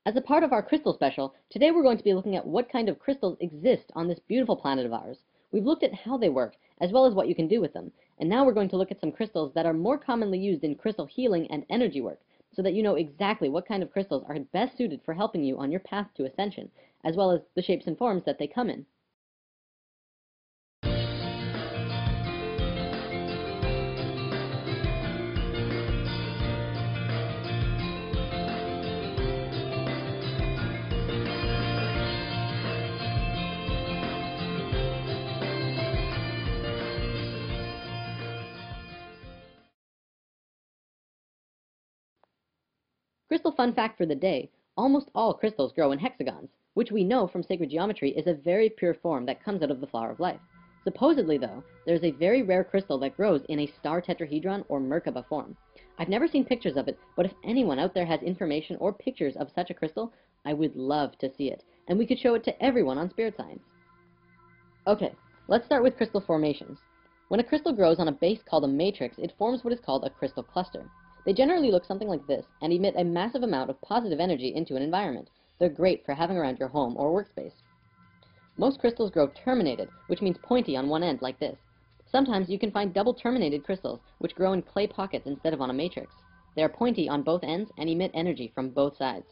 As a part of our crystal special, today we're going to be looking at what kind of crystals exist on this beautiful planet of ours. We've looked at how they work, as well as what you can do with them, and now we're going to look at some crystals that are more commonly used in crystal healing and energy work, so that you know exactly what kind of crystals are best suited for helping you on your path to ascension, as well as the shapes and forms that they come in. Crystal fun fact for the day, almost all crystals grow in hexagons, which we know from sacred geometry is a very pure form that comes out of the flower of life. Supposedly, though, there's a very rare crystal that grows in a star tetrahedron or Merkaba form. I've never seen pictures of it, but if anyone out there has information or pictures of such a crystal, I would love to see it, and we could show it to everyone on Spirit Science. Okay, let's start with crystal formations. When a crystal grows on a base called a matrix, it forms what is called a crystal cluster. They generally look something like this and emit a massive amount of positive energy into an environment. They're great for having around your home or workspace. Most crystals grow terminated, which means pointy on one end like this. Sometimes you can find double terminated crystals, which grow in clay pockets instead of on a matrix. They are pointy on both ends and emit energy from both sides.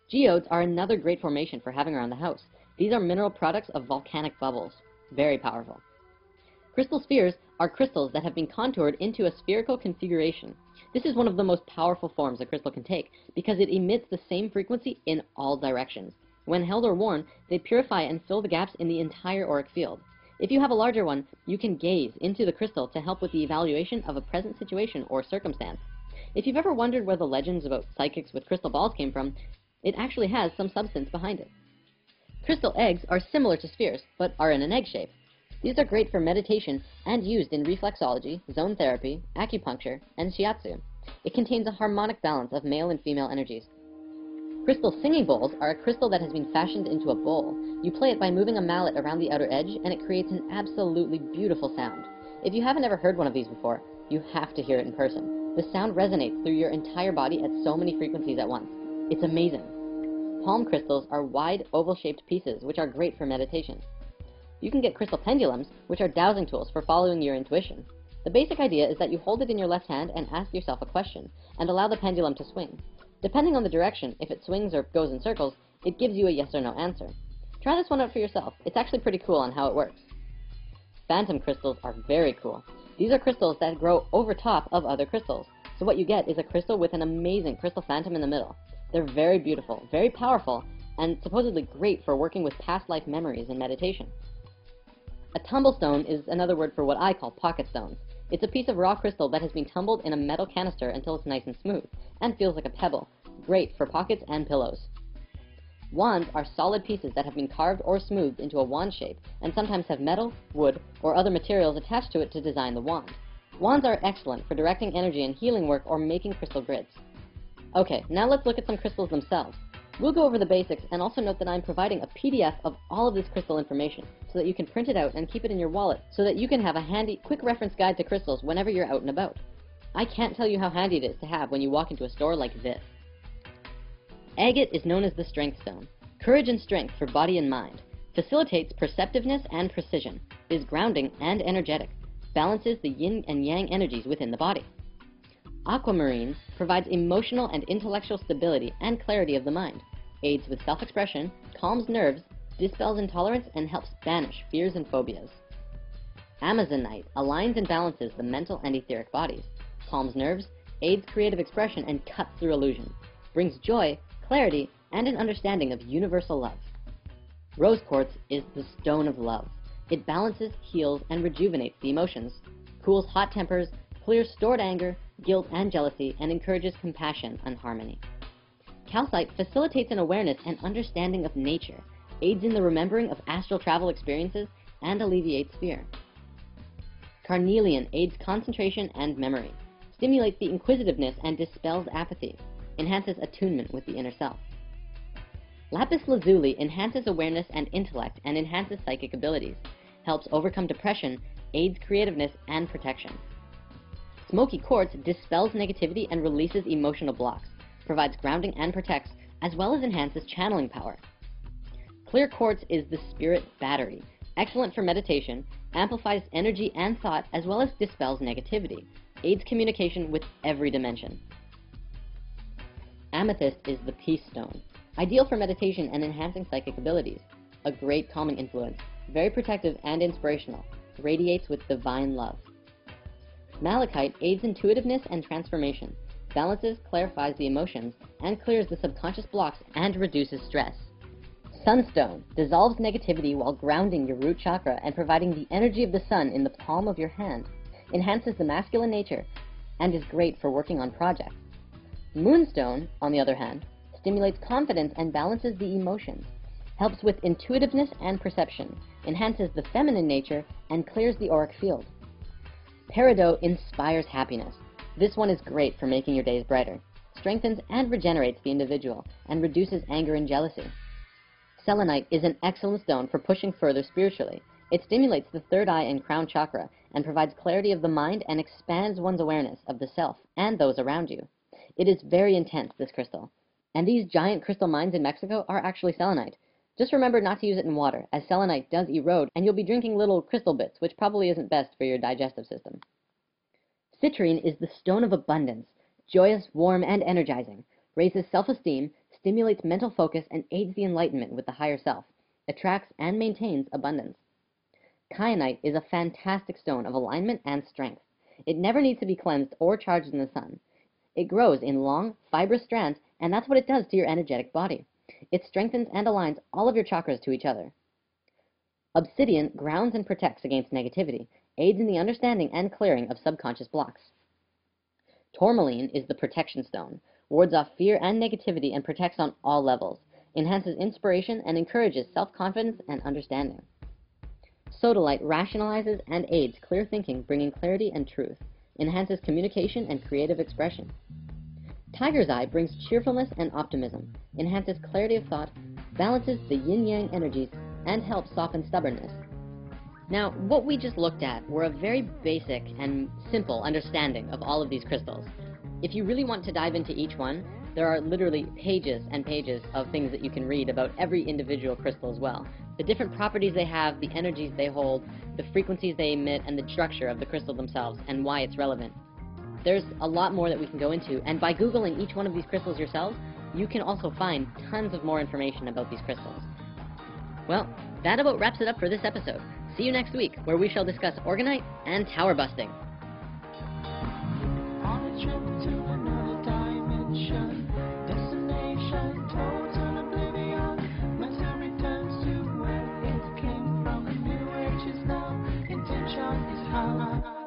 Geodes are another great formation for having around the house. These are mineral products of volcanic bubbles. Very powerful. Crystal spheres are crystals that have been contoured into a spherical configuration. This is one of the most powerful forms a crystal can take because it emits the same frequency in all directions. When held or worn, they purify and fill the gaps in the entire auric field. If you have a larger one, you can gaze into the crystal to help with the evaluation of a present situation or circumstance. If you've ever wondered where the legends about psychics with crystal balls came from, it actually has some substance behind it. Crystal eggs are similar to spheres, but are in an egg shape. These are great for meditation and used in reflexology, zone therapy, acupuncture, and shiatsu. It contains a harmonic balance of male and female energies. Crystal singing bowls are a crystal that has been fashioned into a bowl. You play it by moving a mallet around the outer edge, and it creates an absolutely beautiful sound. If you haven't ever heard one of these before, you have to hear it in person. The sound resonates through your entire body at so many frequencies at once. It's amazing. Palm crystals are wide, oval-shaped pieces, which are great for meditation. You can get crystal pendulums, which are dowsing tools for following your intuition. The basic idea is that you hold it in your left hand and ask yourself a question, and allow the pendulum to swing. Depending on the direction, if it swings or goes in circles, it gives you a yes or no answer. Try this one out for yourself. It's actually pretty cool on how it works. Phantom crystals are very cool. These are crystals that grow over top of other crystals. So what you get is a crystal with an amazing crystal phantom in the middle. They're very beautiful, very powerful, and supposedly great for working with past life memories in meditation. A tumblestone is another word for what I call pocket stones. It's a piece of raw crystal that has been tumbled in a metal canister until it's nice and smooth, and feels like a pebble. Great for pockets and pillows. Wands are solid pieces that have been carved or smoothed into a wand shape, and sometimes have metal, wood, or other materials attached to it to design the wand. Wands are excellent for directing energy in healing work or making crystal grids. Okay, now let's look at some crystals themselves. We'll go over the basics and also note that I'm providing a PDF of all of this crystal information so that you can print it out and keep it in your wallet so that you can have a handy, quick reference guide to crystals whenever you're out and about. I can't tell you how handy it is to have when you walk into a store like this. Agate is known as the strength stone. Courage and strength for body and mind. Facilitates perceptiveness and precision. Is grounding and energetic. Balances the yin and yang energies within the body. Aquamarine provides emotional and intellectual stability and clarity of the mind, aids with self-expression, calms nerves, dispels intolerance, and helps banish fears and phobias. Amazonite aligns and balances the mental and etheric bodies, calms nerves, aids creative expression, and cuts through illusion, brings joy, clarity, and an understanding of universal love. Rose quartz is the stone of love. It balances, heals, and rejuvenates the emotions, cools hot tempers, clears stored anger, guilt, and jealousy, and encourages compassion and harmony. Calcite facilitates an awareness and understanding of nature, aids in the remembering of astral travel experiences, and alleviates fear. Carnelian aids concentration and memory, stimulates the inquisitiveness and dispels apathy, enhances attunement with the inner self. Lapis lazuli enhances awareness and intellect and enhances psychic abilities, helps overcome depression, aids creativeness and protection. Smoky quartz dispels negativity and releases emotional blocks, provides grounding and protects, as well as enhances channeling power. Clear quartz is the spirit battery, excellent for meditation, amplifies energy and thought, as well as dispels negativity, aids communication with every dimension. Amethyst is the peace stone, ideal for meditation and enhancing psychic abilities, a great calming influence, very protective and inspirational, radiates with divine love. Malachite aids intuitiveness and transformation, balances, clarifies the emotions, and clears the subconscious blocks and reduces stress. Sunstone dissolves negativity while grounding your root chakra and providing the energy of the sun in the palm of your hand, enhances the masculine nature, and is great for working on projects. Moonstone, on the other hand, stimulates confidence and balances the emotions, helps with intuitiveness and perception, enhances the feminine nature, and clears the auric field. Peridot inspires happiness. This one is great for making your days brighter, strengthens and regenerates the individual, and reduces anger and jealousy. Selenite is an excellent stone for pushing further spiritually. It stimulates the third eye and crown chakra and provides clarity of the mind and expands one's awareness of the self and those around you. It is very intense, this crystal. And these giant crystal mines in Mexico are actually selenite. Just remember not to use it in water, as selenite does erode, and you'll be drinking little crystal bits, which probably isn't best for your digestive system. Citrine is the stone of abundance, joyous, warm, and energizing, raises self-esteem, stimulates mental focus, and aids the enlightenment with the higher self, attracts and maintains abundance. Kyanite is a fantastic stone of alignment and strength. It never needs to be cleansed or charged in the sun. It grows in long, fibrous strands, and that's what it does to your energetic body. It strengthens and aligns all of your chakras to each other. Obsidian grounds and protects against negativity, aids in the understanding and clearing of subconscious blocks. Tourmaline is the protection stone, wards off fear and negativity and protects on all levels, enhances inspiration and encourages self-confidence and understanding. Sodalite rationalizes and aids clear thinking, bringing clarity and truth, enhances communication and creative expression. Tiger's Eye brings cheerfulness and optimism, enhances clarity of thought, balances the yin-yang energies, and helps soften stubbornness. Now, what we just looked at were a very basic and simple understanding of all of these crystals. If you really want to dive into each one, there are literally pages and pages of things that you can read about every individual crystal as well. The different properties they have, the energies they hold, the frequencies they emit, and the structure of the crystal themselves, and why it's relevant. There's a lot more that we can go into, and by Googling each one of these crystals yourselves, you can also find tons of more information about these crystals. Well, that about wraps it up for this episode. See you next week, where we shall discuss orgonite and tower busting. On a trip to another dimension, destination, total oblivion. Matter returns to where it came from. A new age is now, intention is how.